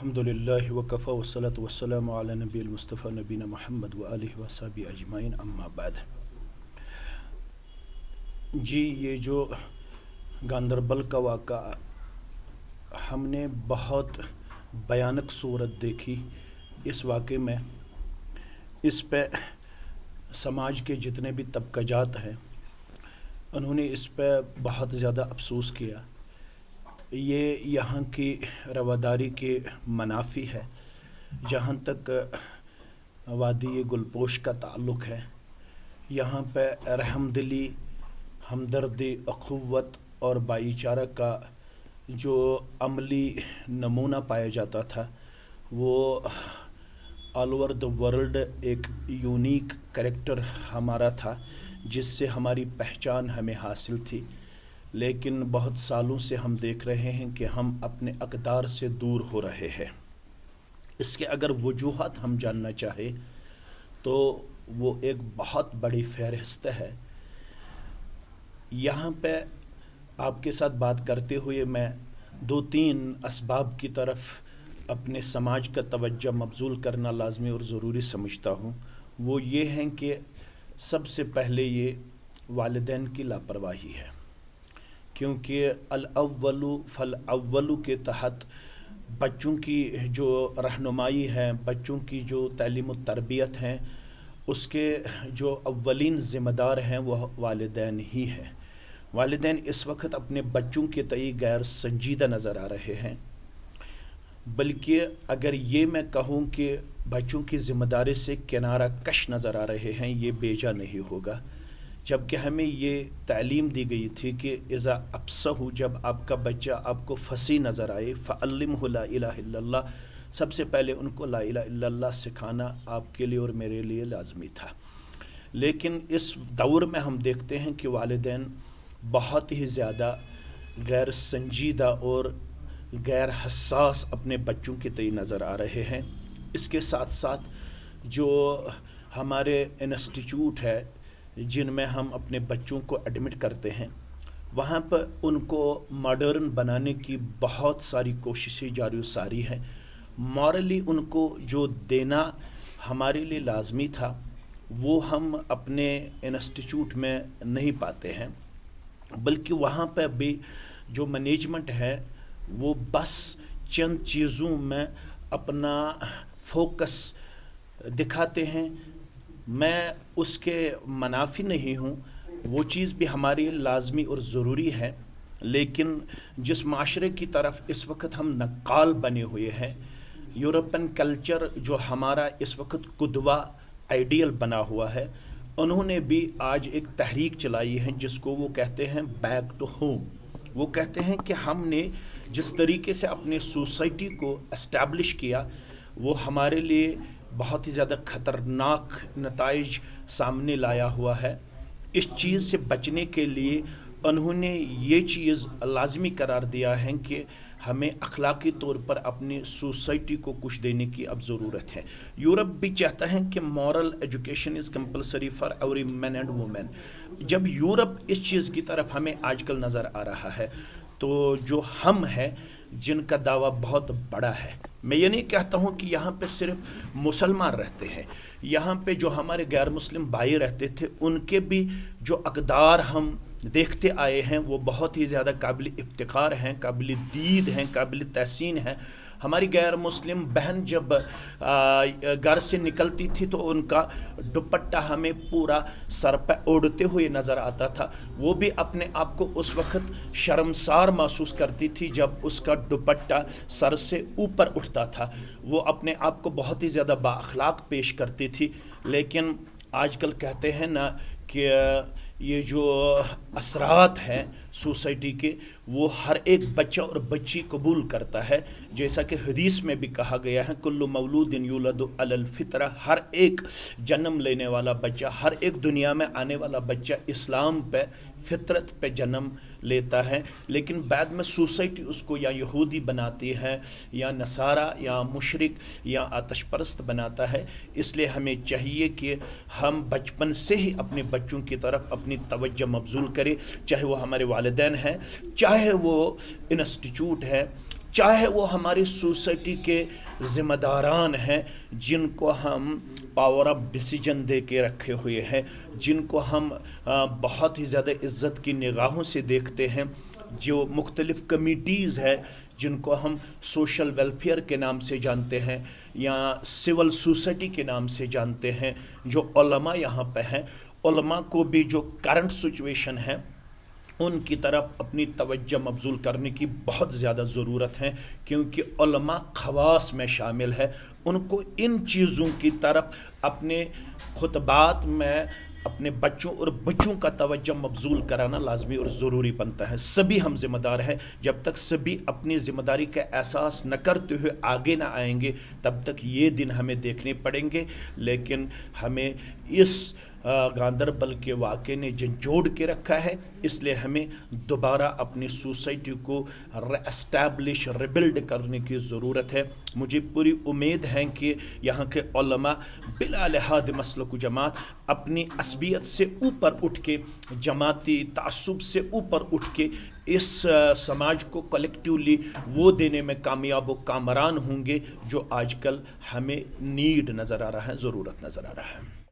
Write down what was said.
الحمدللہ وکفی والصلاة والسلام علی نبی المصطفیٰ نبینا محمد و آلہ و صحبہ اجمعین اما بعد۔ جی، یہ جو گاندربل کا واقعہ ہم نے بہت بھیانک صورت دیکھی اس واقعے میں۔ اس پہ سماج کے جتنے بھی طبقہ جات ہیں انہوں نے اس پہ بہت زیادہ افسوس کیا۔ یہ یہاں کی رواداری کے منافی ہے۔ جہاں تک وادی گلپوش کا تعلق ہے، یہاں پہ رحم دلی، ہمدردی، اخوت اور بھائی چارہ کا جو عملی نمونہ پایا جاتا تھا وہ آل اوور دا ورلڈ ایک یونیک کریکٹر ہمارا تھا، جس سے ہماری پہچان ہمیں حاصل تھی۔ لیکن بہت سالوں سے ہم دیکھ رہے ہیں کہ ہم اپنے اقدار سے دور ہو رہے ہیں۔ اس کے اگر وجوہات ہم جاننا چاہیں تو وہ ایک بہت بڑی فہرست ہے۔ یہاں پہ آپ کے ساتھ بات کرتے ہوئے میں 2-3 اسباب کی طرف اپنے سماج کا توجہ مبذول کرنا لازمی اور ضروری سمجھتا ہوں۔ وہ یہ ہیں کہ سب سے پہلے یہ والدین کی لاپرواہی ہے، کیونکہ الاول فالاول کے تحت بچوں کی جو رہنمائی ہے، بچوں کی جو تعلیم و تربیت ہیں، اس کے جو اولین ذمہ دار ہیں وہ والدین ہی ہیں۔ والدین اس وقت اپنے بچوں کے تئیں غیر سنجیدہ نظر آ رہے ہیں، بلکہ اگر یہ میں کہوں کہ بچوں کی ذمہ داری سے کنارہ کش نظر آ رہے ہیں، یہ بیجا نہیں ہوگا۔ جبکہ ہمیں یہ تعلیم دی گئی تھی کہ اذا ابصہ، جب آپ کا بچہ آپ کو فصیح نظر آئے، فعلمہ لا الہ الا اللہ، سب سے پہلے ان کو لا الہ الا اللہ سکھانا آپ کے لیے اور میرے لیے لازمی تھا۔ لیکن اس دور میں ہم دیکھتے ہیں کہ والدین بہت ہی زیادہ غیر سنجیدہ اور غیر حساس اپنے بچوں کے تئیں نظر آ رہے ہیں۔ اس کے ساتھ ساتھ جو ہمارے انسٹیٹیوٹ ہے جن میں ہم اپنے بچوں کو ایڈمٹ کرتے ہیں، وہاں پر ان کو ماڈرن بنانے کی بہت ساری کوششیں جاری و ساری ہیں۔ مورلی ان کو جو دینا ہمارے لیے لازمی تھا وہ ہم اپنے انسٹیٹیوٹ میں نہیں پاتے ہیں، بلکہ وہاں پہ بھی جو مینجمنٹ ہے وہ بس چند چیزوں میں اپنا فوکس دکھاتے ہیں۔ میں اس کے منافی نہیں ہوں، وہ چیز بھی ہماری لازمی اور ضروری ہے، لیکن جس معاشرے کی طرف اس وقت ہم نقال بنے ہوئے ہیں، یورپین کلچر جو ہمارا اس وقت قدوہ آئیڈیل بنا ہوا ہے، انہوں نے بھی آج ایک تحریک چلائی ہے جس کو وہ کہتے ہیں بیک ٹو ہوم۔ وہ کہتے ہیں کہ ہم نے جس طریقے سے اپنے سوسائٹی کو اسٹیبلش کیا وہ ہمارے لیے بہت ہی زیادہ خطرناک نتائج سامنے لایا ہوا ہے۔ اس چیز سے بچنے کے لیے انہوں نے یہ چیز لازمی قرار دیا ہے کہ ہمیں اخلاقی طور پر اپنی سوسائٹی کو کچھ دینے کی اب ضرورت ہے۔ یورپ بھی چاہتا ہے کہ moral education is compulsory for every man and women. جب یورپ اس چیز کی طرف ہمیں آج کل نظر آ رہا ہے تو جو ہم ہیں جن کا دعویٰ بہت بڑا ہے، میں یہ نہیں کہتا ہوں کہ یہاں پہ صرف مسلمان رہتے ہیں، یہاں پہ جو ہمارے غیر مسلم بھائی رہتے تھے ان کے بھی جو اقدار ہم دیکھتے آئے ہیں وہ بہت ہی زیادہ قابل افتخار ہیں، قابل دید ہیں، قابل تحسین ہیں۔ ہماری غیر مسلم بہن جب گھر سے نکلتی تھی تو ان کا دوپٹہ ہمیں پورا سر پہ اوڑھتے ہوئے نظر آتا تھا۔ وہ بھی اپنے آپ کو اس وقت شرمسار محسوس کرتی تھی جب اس کا دوپٹہ سر سے اوپر اٹھتا تھا۔ وہ اپنے آپ کو بہت ہی زیادہ با اخلاق پیش کرتی تھی۔ لیکن آج کل کہتے ہیں نا کہ یہ جو اثرات ہیں سوسائٹی کے وہ ہر ایک بچہ اور بچی قبول کرتا ہے، جیسا کہ حدیث میں بھی کہا گیا ہے کل مولود یولد علی الفطرہ، ہر ایک جنم لینے والا بچہ، ہر ایک دنیا میں آنے والا بچہ اسلام پہ، فطرت پہ جنم لیتا ہے۔ لیکن بعد میں سوسائٹی اس کو یا یہودی بناتی ہے یا نصارہ یا مشرک یا آتش پرست بناتا ہے۔ اس لیے ہمیں چاہیے کہ ہم بچپن سے ہی اپنے بچوں کی طرف اپنی توجہ مبذول کریں، چاہے وہ ہمارے والدین ہیں، چاہے وہ انسٹیٹیوٹ ہے، چاہے وہ ہماری سوسائٹی کے ذمہ داران ہیں جن کو ہم پاور آف ڈیسیجن دے کے رکھے ہوئے ہیں، جن کو ہم بہت ہی زیادہ عزت کی نگاہوں سے دیکھتے ہیں، جو مختلف کمیٹیز ہے جن کو ہم سوشل ویلفیئر کے نام سے جانتے ہیں یا سول سوسائٹی کے نام سے جانتے ہیں، جو علماء یہاں پہ ہیں، علماء کو بھی جو کرنٹ سچویشن ہے ان کی طرف اپنی توجہ مبذول کرنے کی بہت زیادہ ضرورت ہے، کیونکہ علماء خواص میں شامل ہے، ان کو ان چیزوں کی طرف اپنے خطبات میں اپنے بچوں اور بچوں کا توجہ مبذول کرانا لازمی اور ضروری بنتا ہے۔ سبھی ہم ذمہ دار ہیں، جب تک سبھی اپنی ذمہ داری کا احساس نہ کرتے ہوئے آگے نہ آئیں گے تب تک یہ دن ہمیں دیکھنے پڑیں گے، لیکن ہمیں اس گاندربل کے واقعے نے جھنجھوڑ کے رکھا ہے، اس لیے ہمیں دوبارہ اپنی سوسائٹی کو ری اسٹیبلش ریبلڈ کرنے کی ضرورت ہے۔ مجھے پوری امید ہے کہ یہاں کے علماء بلا لحاظ مسلک و جماعت اپنی عصبیت سے اوپر اٹھ کے، جماعتی تعصب سے اوپر اٹھ کے اس سماج کو کلیکٹیولی وہ دینے میں کامیاب و کامران ہوں گے جو آج کل ہمیں نیڈ نظر آ رہا ہے، ضرورت نظر آ رہا ہے۔